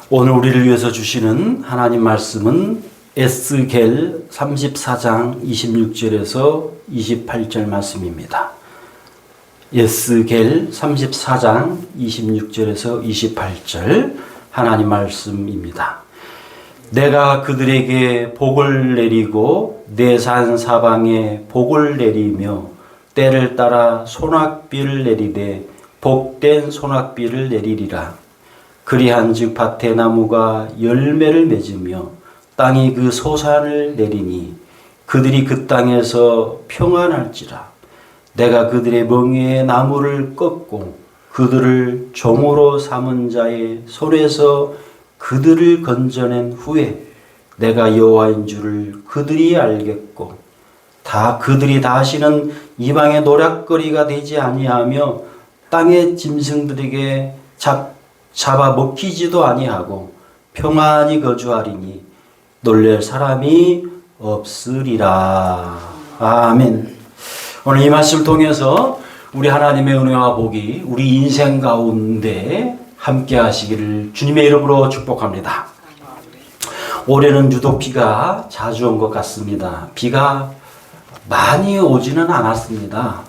오늘 우리를 위해서 주시는 하나님 말씀은 에스겔 34장 26절에서 28절 말씀입니다. 에스겔 34장 26절에서 28절 하나님 말씀입니다. 내가 그들에게 복을 내리고 내 산 사방에 복을 내리며 때를 따라 소낙비를 내리되 복된 소낙비를 내리리라. 그리한즉 밭의 나무가 열매를 맺으며 땅이 그 소산을 내리니 그들이 그 땅에서 평안할지라. 내가 그들의 멍에의 나무를 꺾고 그들을 종으로 삼은 자의 손에서 그들을 건져낸 후에 내가 여호와인 줄을 그들이 알겠고 그들이 다시는 이방의 노략거리가 되지 아니하며 땅의 짐승들에게 잡아 먹히지도 아니하고 평안히 거주하리니 놀랄 사람이 없으리라. 아멘. 오늘 이 말씀을 통해서 우리 하나님의 은혜와 복이 우리 인생 가운데 함께 하시기를 주님의 이름으로 축복합니다. 올해는 유독 비가 자주 온 것 같습니다. 비가 많이 오지는 않았습니다.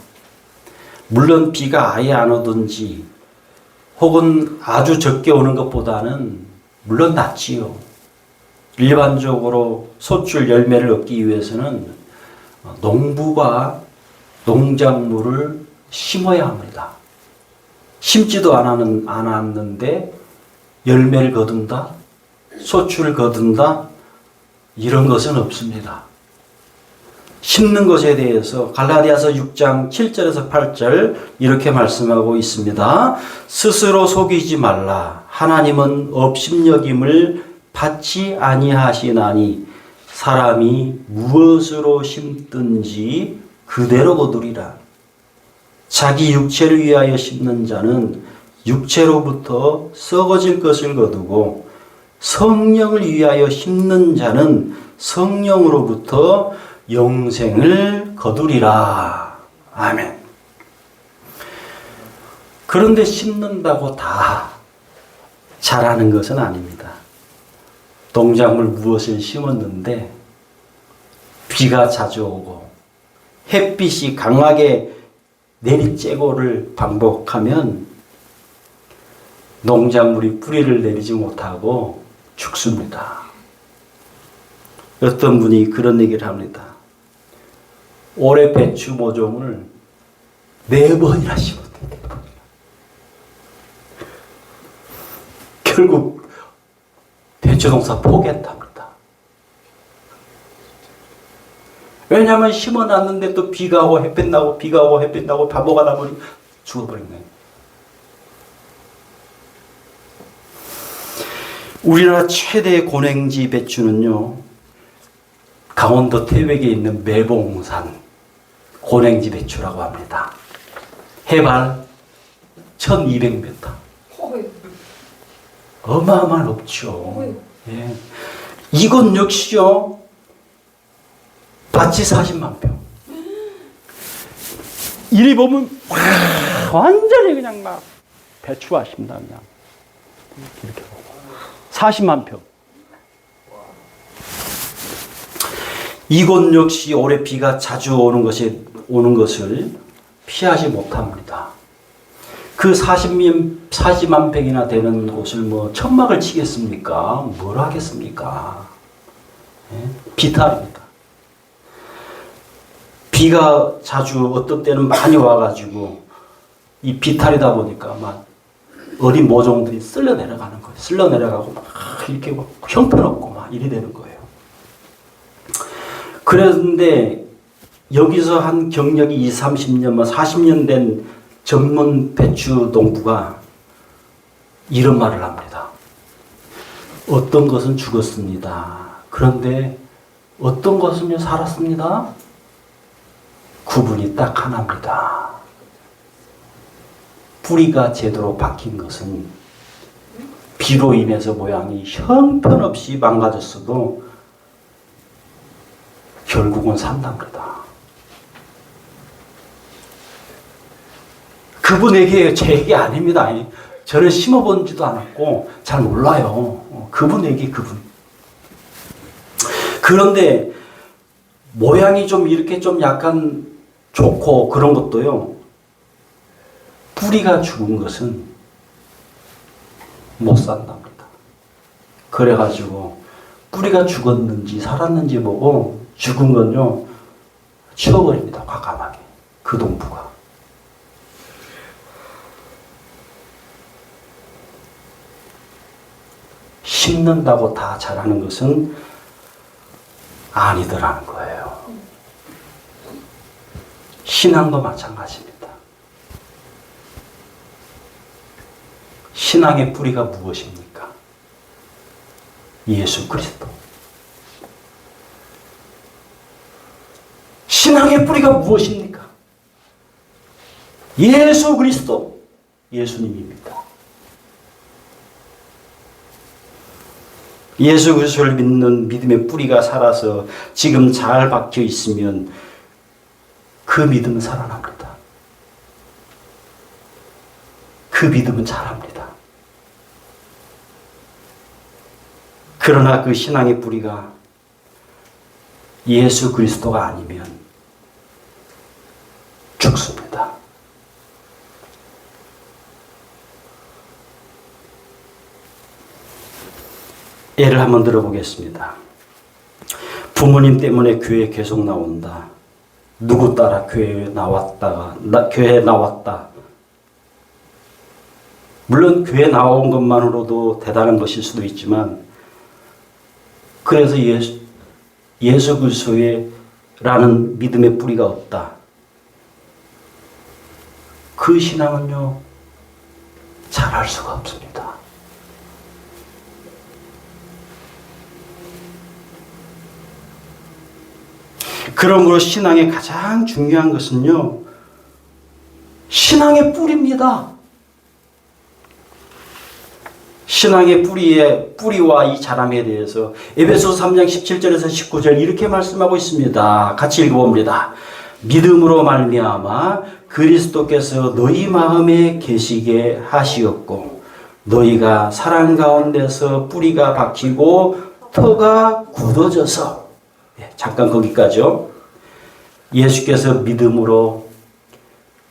물론 비가 아예 안 오든지 혹은 아주 적게 오는 것보다는 물론 낫지요. 일반적으로 소출 열매를 얻기 위해서는 농부가 농작물을 심어야 합니다. 심지도 않았는데 열매를 거둔다, 소출을 거둔다, 이런 것은 없습니다. 심는 것에 대해서 갈라디아서 6장 7절에서 8절 이렇게 말씀하고 있습니다. 스스로 속이지 말라. 하나님은 업심여김을 받지 아니하시나니 사람이 무엇으로 심든지 그대로 거두리라. 자기 육체를 위하여 심는 자는 육체로부터 썩어질 것을 거두고 성령을 위하여 심는 자는 성령으로부터 영생을 거두리라. 아멘. 그런데 심는다고 다 자라는 것은 아닙니다. 농작물 무엇을 심었는데 비가 자주 오고 햇빛이 강하게 내리쬐고를 반복하면 농작물이 뿌리를 내리지 못하고 죽습니다. 어떤 분이 그런 얘기를 합니다. 올해 배추 모종을 4번이나 심었는데 결국 배추 농사 포기했답니다. 왜냐하면 심어놨는데 또 비가 오고 햇빛 나고 비가 오고 햇빛 나고 바보가 나버리고 죽어버린 거예요. 우리나라 최대의 고랭지 배추는요, 강원도 태백에 있는 매봉산 고랭지 배추라고 합니다. 해발 1200m. 어마어마한 높죠. 예. 이건 역시요, 밭이 40만 평. 이리 보면 완전히 그냥 막 배추하십니다. 그냥 이렇게 보고 40만 평. 이곳 역시 올해 비가 자주 오는 것을 피하지 못합니다. 그 40만 평이나 되는 곳을 뭐 천막을 치겠습니까? 뭘 하겠습니까? 예? 비탈입니다. 비가 자주 어떤 때는 많이 와가지고 이 비탈이다 보니까 막 어린 모종들이 쓸려 내려가는 거예요. 쓸려 내려가고 막 이렇게 막 형편없고 막 이래 되는 거예요. 그런데 여기서 한 경력이 20, 30년, 40년 된 전문 배추 농부가 이런 말을 합니다. 어떤 것은 죽었습니다. 그런데 어떤 것은요 살았습니다. 구분이 딱 하나입니다. 뿌리가 제대로 박힌 것은 비로 인해서 모양이 형편없이 망가졌어도 결국은 산답니다. 그분에게 제 얘기 아닙니다. 저는 심어본지도 않았고 잘 몰라요. 그분 얘기 그분. 그런데 모양이 좀 이렇게 좀 약간 좋고 그런 것도요. 뿌리가 죽은 것은 못 산답니다. 그래가지고 뿌리가 죽었는지 살았는지 보고 죽은 건요. 치워버립니다. 과감하게. 그 동부가. 심는다고 다 자라는 것은 아니더라는 거예요. 신앙도 마찬가지입니다. 신앙의 뿌리가 무엇입니까? 예수 그리스도. 신앙의 뿌리가 무엇입니까? 예수 그리스도. 예수님입니다. 예수 그리스도를 믿는 믿음의 뿌리가 살아서 지금 잘 박혀 있으면 그 믿음은 살아납니다. 그 믿음은 자랍니다. 그러나 그 신앙의 뿌리가 예수 그리스도가 아니면 죽습니다. 예를 한번 들어보겠습니다. 부모님 때문에 교회에 계속 나온다. 누구 따라 교회에 나왔다. 물론 교회에 나온 것만으로도 대단한 것일 수도 있지만 그래서 예수 그리스도라는 믿음의 뿌리가 없다. 그 신앙은요. 잘할 수가 없습니다. 그러므로 신앙의 가장 중요한 것은요. 신앙의 뿌리입니다. 신앙의 뿌리와 이 자람에 대해서 에베소서 3장 17절에서 19절 이렇게 말씀하고 있습니다. 같이 읽어봅니다. 믿음으로 말미암아 그리스도께서 너희 마음에 계시게 하시었고 너희가 사랑 가운데서 뿌리가 박히고 터가 굳어져서 잠깐 거기까지요. 예수께서 믿음으로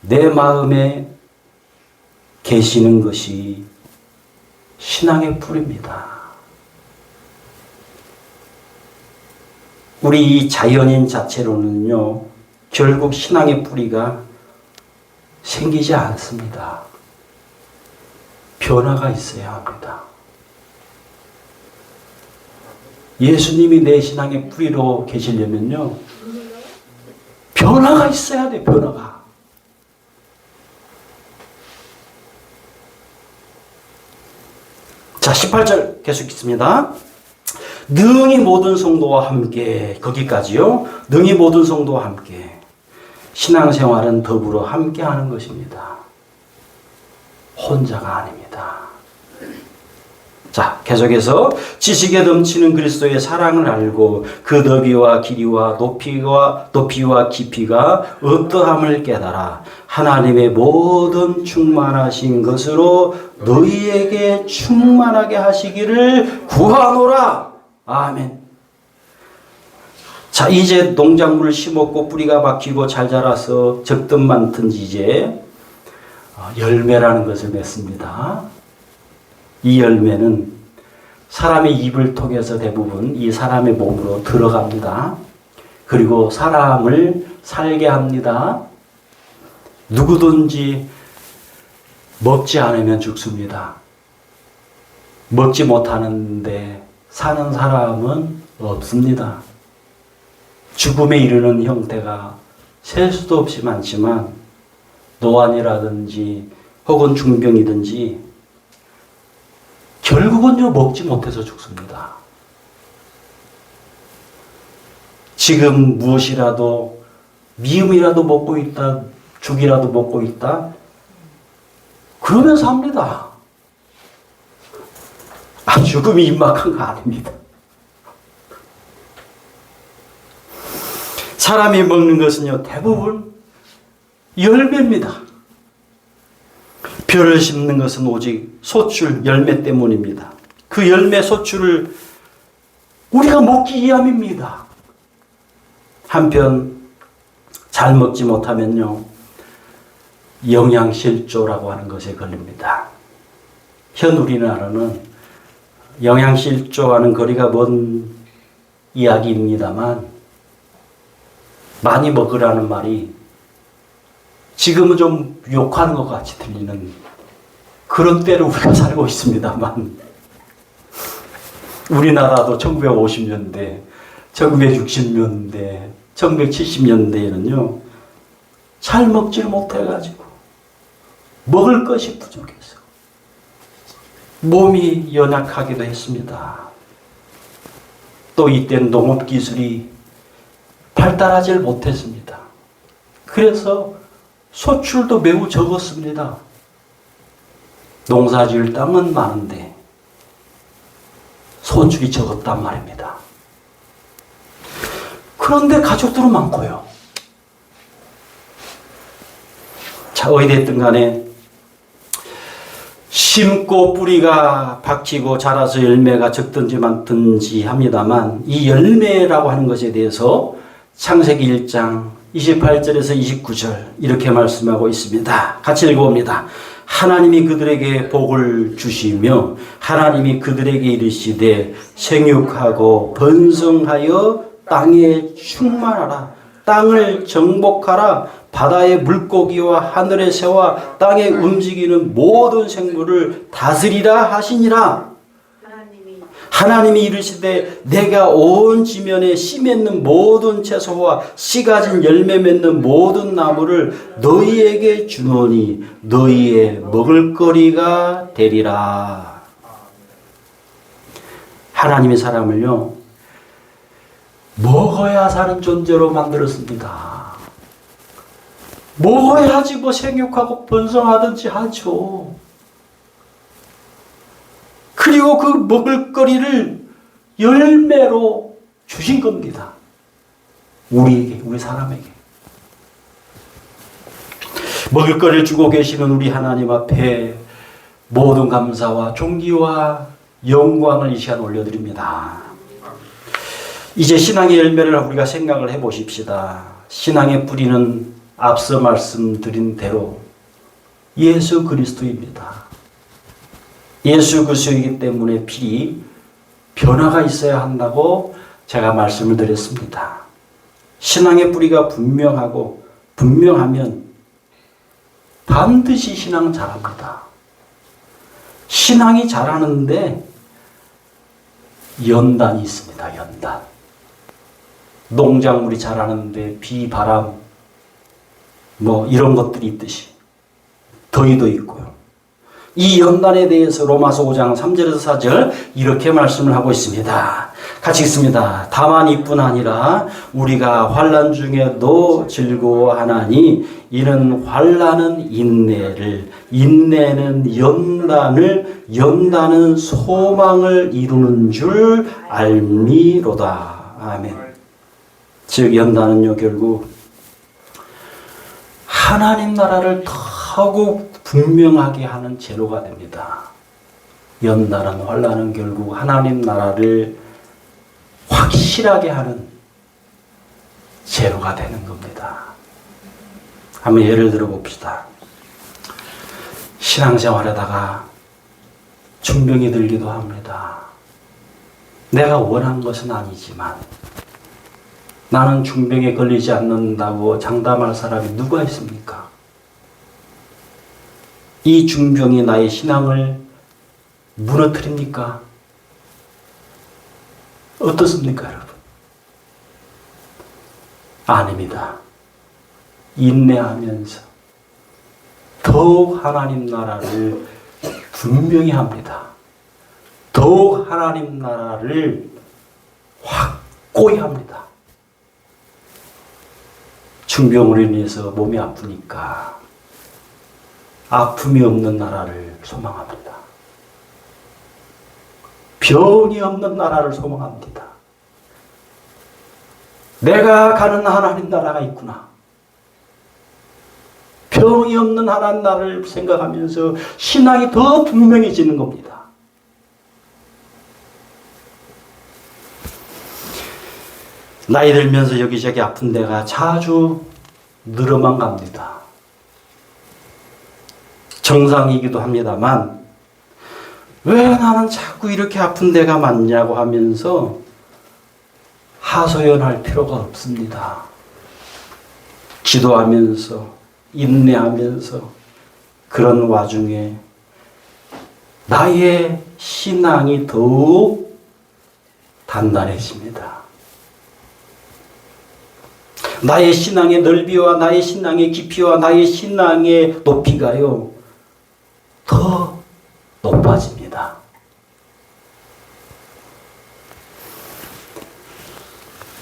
내 마음에 계시는 것이 신앙의 뿌리입니다. 우리 이 자연인 자체로는요, 결국 신앙의 뿌리가 생기지 않습니다. 변화가 있어야 합니다. 예수님이 내 신앙의 뿌리로 계시려면요, 변화가 있어야 돼, 변화가. 자, 18절 계속 있습니다. 능히 모든 성도와 함께, 거기까지요. 능히 모든 성도와 함께. 신앙생활은 더불어 함께 하는 것입니다. 혼자가 아닙니다. 자, 계속해서 지식에 넘치는 그리스도의 사랑을 알고 그 너비와 길이와 높이와 깊이가 어떠함을 깨달아 하나님의 모든 충만하신 것으로 너희에게 충만하게 하시기를 구하노라. 아멘. 자, 이제 농작물을 심었고 뿌리가 박히고 잘 자라서 적든 많든지 이제 열매라는 것을 맺습니다. 이 열매는 사람의 입을 통해서 대부분 이 사람의 몸으로 들어갑니다. 그리고 사람을 살게 합니다. 누구든지 먹지 않으면 죽습니다. 먹지 못하는데 사는 사람은 없습니다. 죽음에 이르는 형태가 셀 수도 없이 많지만 노안이라든지 혹은 중병이든지 결국은요, 먹지 못해서 죽습니다. 지금 무엇이라도, 미음이라도 먹고 있다, 죽이라도 먹고 있다, 그러면서 합니다. 죽음이 임박한 거 아닙니다. 사람이 먹는 것은요, 대부분 열매입니다. 벼를 심는 것은 오직 소출, 열매 때문입니다. 그 열매 소출을 우리가 먹기 위함입니다. 한편 잘 먹지 못하면요, 영양실조라고 하는 것에 걸립니다. 현 우리나라는 영양실조와는 거리가 먼 이야기입니다만, 많이 먹으라는 말이 지금은 좀 욕하는 것 같이 들리는 그런 때를 우리가 살고 있습니다만, 우리나라도 1950년대, 1960년대, 1970년대에는요, 잘 먹질 못해가지고 먹을 것이 부족해서 몸이 연약하기도 했습니다. 또 이때는 농업기술이 발달하지 못했습니다. 그래서 소출도 매우 적었습니다. 농사지을 땅은 많은데 소출이 적었단 말입니다. 그런데 가족들은 많고요. 자, 어찌됐든 간에 심고 뿌리가 박히고 자라서 열매가 적든지 많든지 합니다만, 이 열매라고 하는 것에 대해서 창세기 1장 28절에서 29절 이렇게 말씀하고 있습니다. 같이 읽어봅니다. 하나님이 그들에게 복을 주시며 하나님이 그들에게 이르시되 생육하고 번성하여 땅에 충만하라. 땅을 정복하라. 바다의 물고기와 하늘의 새와 땅에 움직이는 모든 생물을 다스리라 하시니라. 하나님이 이르시되 내가 온 지면에 씨 맺는 모든 채소와 씨 가진 열매 맺는 모든 나무를 너희에게 주노니 너희의 먹을거리가 되리라. 하나님이 사람을요, 먹어야 사는 존재로 만들었습니다. 먹어야지 뭐 생육하고 번성하든지 하죠. 그리고 그 먹을거리를 열매로 주신 겁니다. 우리에게, 우리 사람에게. 먹을거리를 주고 계시는 우리 하나님 앞에 모든 감사와 존귀와 영광을 이 시간 올려드립니다. 이제 신앙의 열매를 우리가 생각을 해보십시다. 신앙의 뿌리는 앞서 말씀드린 대로 예수 그리스도입니다. 예수 그리스도이기 때문에 필히 변화가 있어야 한다고 제가 말씀을 드렸습니다. 신앙의 뿌리가 분명하고 분명하면 반드시 신앙 잘합니다. 신앙이 잘하는데 연단이 있습니다. 연단. 농작물이 자라는데 비, 바람 뭐 이런 것들이 있듯이 더위도 있고요. 이 연단에 대해서 로마서 5장 3절에서 4절 이렇게 말씀을 하고 있습니다. 같이 읽습니다. 다만 이뿐 아니라 우리가 환난 중에도 즐거워하나니 이는 환난은 인내를, 인내는 연단을, 연단은 소망을 이루는 줄 알미로다. 아멘. 즉 연단은요, 결국 하나님 나라를 더욱 분명하게 하는 재료가 됩니다. 연단은, 환난은 결국 하나님 나라를 확실하게 하는 재료가 되는 겁니다. 한번 예를 들어 봅시다. 신앙생활하다가 중병이 들기도 합니다. 내가 원한 것은 아니지만 나는 중병에 걸리지 않는다고 장담할 사람이 누가 있습니까? 이 중병이 나의 신앙을 무너뜨립니까? 어떻습니까, 여러분? 아닙니다. 인내하면서 더욱 하나님 나라를 분명히 합니다. 더욱 하나님 나라를 확고히 합니다. 중병으로 인해서 몸이 아프니까 아픔이 없는 나라를 소망합니다. 병이 없는 나라를 소망합니다. 내가 가는 하나님 나라가 있구나. 병이 없는 하나님 나라를 생각하면서 신앙이 더 분명해지는 겁니다. 나이 들면서 여기저기 아픈 데가 자주 늘어만 갑니다. 정상이기도 합니다만 왜 나는 자꾸 이렇게 아픈 데가 많냐고 하면서 하소연할 필요가 없습니다. 기도하면서 인내하면서 그런 와중에 나의 신앙이 더욱 단단해집니다. 나의 신앙의 넓이와 나의 신앙의 깊이와 나의 신앙의 높이가요 더 높아집니다.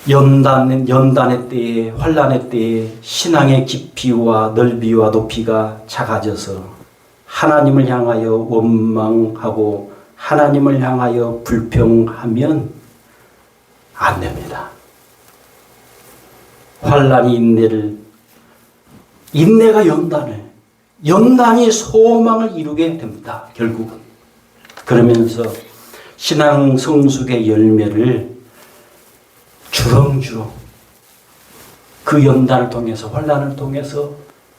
연단의 때에, 환난의 때에 신앙의 깊이와 넓이와 높이가 작아져서 하나님을 향하여 원망하고 하나님을 향하여 불평하면 안 됩니다. 환난이 인내가 연단이 소망을 이루게 됩니다. 결국은. 그러면서 신앙 성숙의 열매를 주렁주렁 그 연단을 통해서 환난을 통해서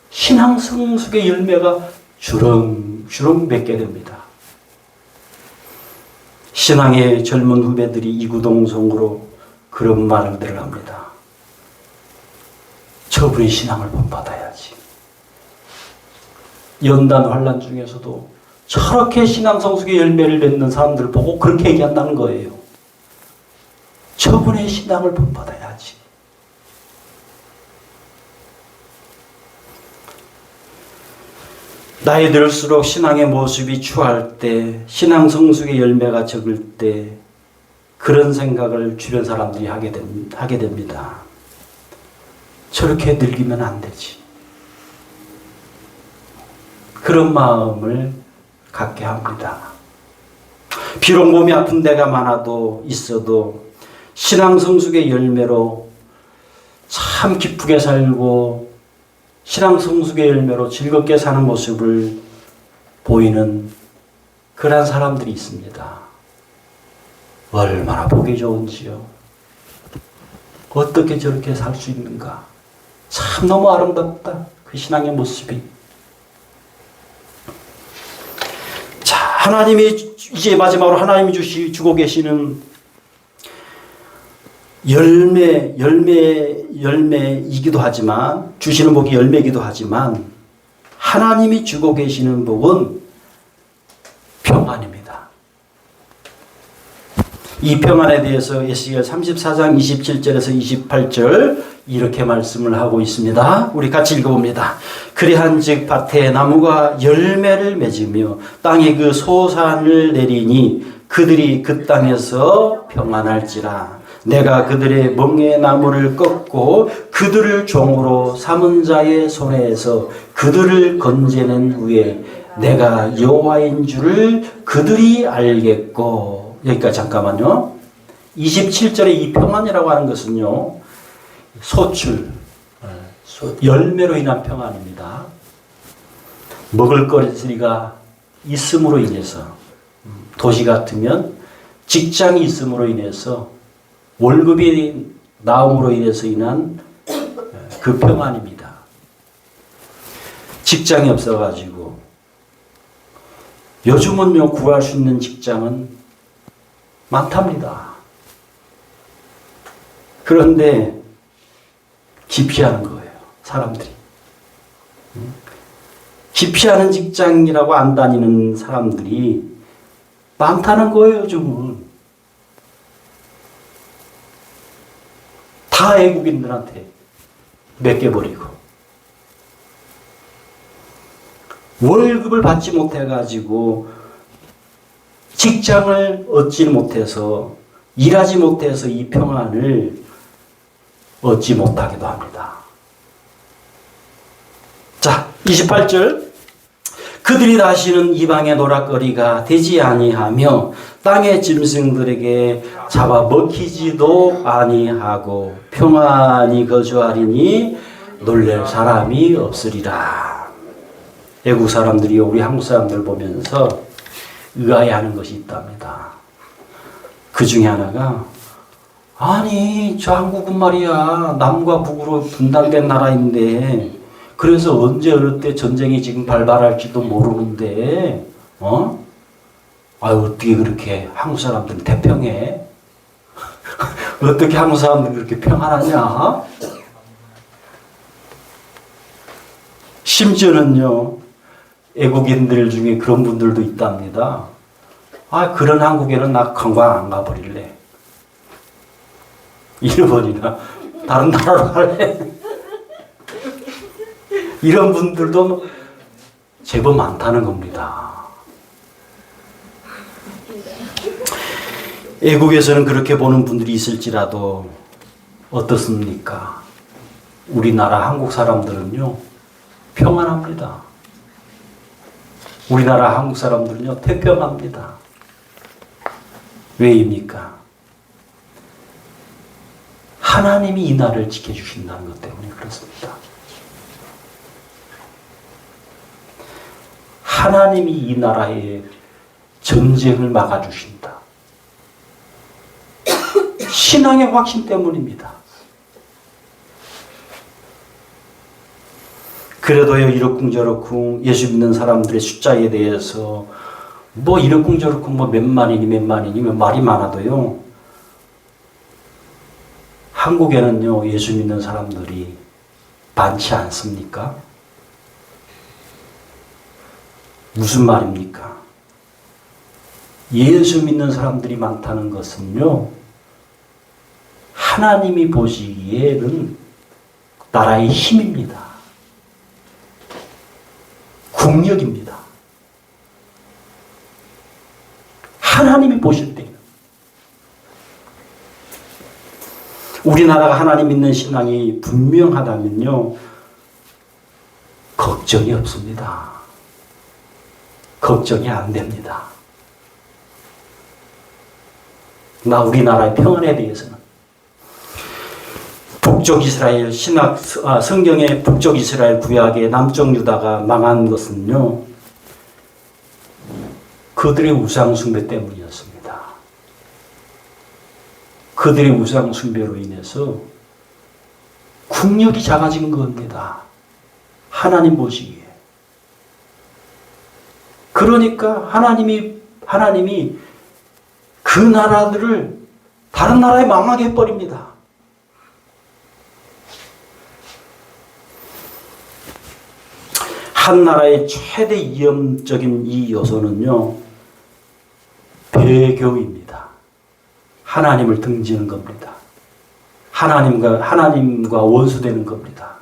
신앙 성숙의 열매가 주렁주렁 맺게 됩니다. 신앙의 젊은 후배들이 이구동성으로 그런 말들을 합니다. 저분의 신앙을 본받아야지. 연단 환난 중에서도 저렇게 신앙 성숙의 열매를 맺는 사람들 보고 그렇게 얘기한다는 거예요. 저분의 신앙을 본받아야지. 나이 들수록 신앙의 모습이 추할 때, 신앙 성숙의 열매가 적을 때 그런 생각을 주변 사람들이 하게 됩니다. 저렇게 늙으면 안 되지. 그런 마음을 갖게 합니다. 비록 몸이 아픈 데가 많아도 있어도 신앙 성숙의 열매로 참 기쁘게 살고 신앙 성숙의 열매로 즐겁게 사는 모습을 보이는 그런 사람들이 있습니다. 얼마나 보기 좋은지요. 어떻게 저렇게 살 수 있는가. 참 너무 아름답다. 그 신앙의 모습이. 자, 하나님이 이제 마지막으로 하나님이 주고 계시는 열매이기도 하지만 주시는 복이 열매이기도 하지만 하나님이 주고 계시는 복은 평안입니다. 이 평안에 대해서 에스겔 34장 27절에서 28절 이렇게 말씀을 하고 있습니다. 우리 같이 읽어봅니다. 그리한즉 밭에 나무가 열매를 맺으며 땅에 그 소산을 내리니 그들이 그 땅에서 평안할지라. 내가 그들의 멍에 나무를 꺾고 그들을 종으로 삼은 자의 손에서 그들을 건져낸 후에 내가 여호와인 줄을 그들이 알겠고. 여기까지 잠깐만요. 27절에 이 평안이라고 하는 것은요, 열매로 인한 평안입니다. 먹을거리가 있음으로 인해서, 도시 같으면 직장이 있음으로 인해서 월급이 나옴으로 인해서 인한 그 평안입니다. 직장이 없어가지고 요즘은요 구할 수 있는 직장은 많답니다. 그런데 기피하는 거예요. 사람들이. 기피하는 직장이라고 안 다니는 사람들이 많다는 거예요. 요즘은. 다 외국인들한테 맡겨버리고 월급을 받지 못해가지고 직장을 얻지 못해서 일하지 못해서 이 평안을 얻지 못하기도 합니다. 자, 28절 그들이 다시는 이방의 노락거리가 되지 아니하며 땅의 짐승들에게 잡아먹히지도 아니하고 평안히 거주하리니 놀랄 사람이 없으리라. 외국 사람들이 우리 한국 사람들 보면서 의아해하는 것이 있답니다. 그 중에 하나가 아니 저 한국은 말이야 남과 북으로 분단된 나라인데 그래서 언제 어느 때 전쟁이 지금 발발할지도 모르는데 어떻게 그렇게 한국 사람들은 태평해? 어떻게 한국 사람들은 그렇게 평안하냐? 심지어는요 외국인들 중에 그런 분들도 있답니다. 그런 한국에는 나 관광 안 가버릴래. 일본이나 다른 나라로 갈래. 이런 분들도 제법 많다는 겁니다. 외국에서는 그렇게 보는 분들이 있을지라도 어떻습니까? 우리나라 한국 사람들은요 평안합니다. 우리나라 한국 사람들은요 태평합니다. 왜입니까? 하나님이 이 나라를 지켜주신다는 것 때문에 그렇습니다. 하나님이 이 나라의 전쟁을 막아주신다. 신앙의 확신 때문입니다. 그래도요 이러쿵저러쿵 예수 믿는 사람들의 숫자에 대해서 이러쿵저러쿵 몇 만이니 말이 많아도요 한국에는요 예수 믿는 사람들이 많지 않습니까? 무슨 말입니까? 예수 믿는 사람들이 많다는 것은요 하나님이 보시기에는 나라의 힘입니다. 국력입니다. 하나님이 보실 때는 우리나라가 하나님 믿는 신앙이 분명하다면요 걱정이 없습니다. 걱정이 안 됩니다. 우리나라의 평안에 대해서는 북쪽 이스라엘 성경의 북쪽 이스라엘 구약의 남쪽 유다가 망한 것은요 그들의 우상 숭배 때문이었습니다. 그들의 우상 숭배로 인해서 국력이 작아진 겁니다. 하나님 보시기에. 그러니까 하나님이 그 나라들을 다른 나라에 망하게 해버립니다. 한 나라의 최대 위험적인 이 요소는요 배교입니다. 하나님을 등지는 겁니다. 하나님과 원수되는 겁니다.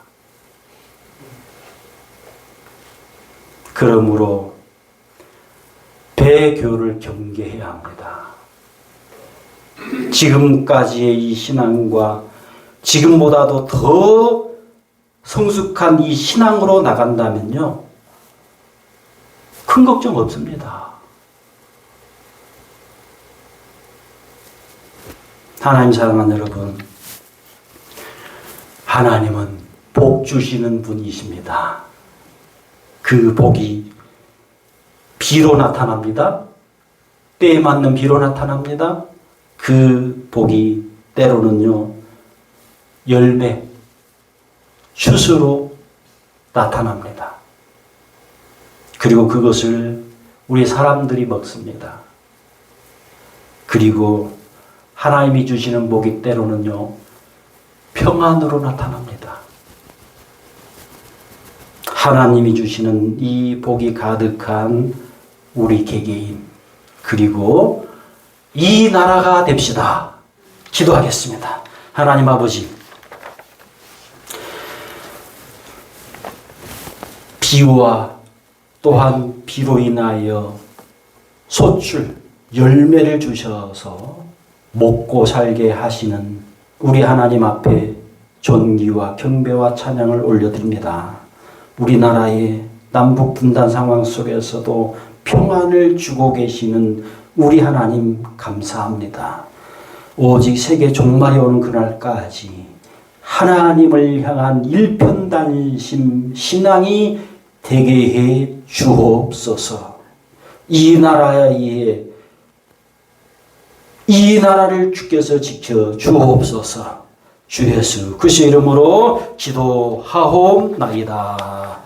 그러므로 배교를 경계해야 합니다. 지금까지의 이 신앙과 지금보다도 더 성숙한 이 신앙으로 나간다면요 큰 걱정 없습니다. 하나님 사랑하는 여러분, 하나님은 복 주시는 분이십니다. 그 복이 비로 나타납니다. 때에 맞는 비로 나타납니다. 그 복이 때로는요 열매, 슛으로 나타납니다. 그리고 그것을 우리 사람들이 먹습니다. 그리고 하나님이 주시는 복이 때로는요 평안으로 나타납니다. 하나님이 주시는 이 복이 가득한 우리 개개인 그리고 이 나라가 됩시다. 기도하겠습니다. 하나님 아버지, 비와 또한 비로 인하여 소출, 열매를 주셔서 먹고 살게 하시는 우리 하나님 앞에 존귀와 경배와 찬양을 올려드립니다. 우리나라의 남북 분단 상황 속에서도 평안을 주고 계시는 우리 하나님 감사합니다. 오직 세계 종말이 오는 그날까지 하나님을 향한 일편단심 신앙이 되게 해 주옵소서. 이 나라의 이 나라를 주께서 지켜 주옵소서. 주 예수 그리스도의 이름으로 기도하옵나이다.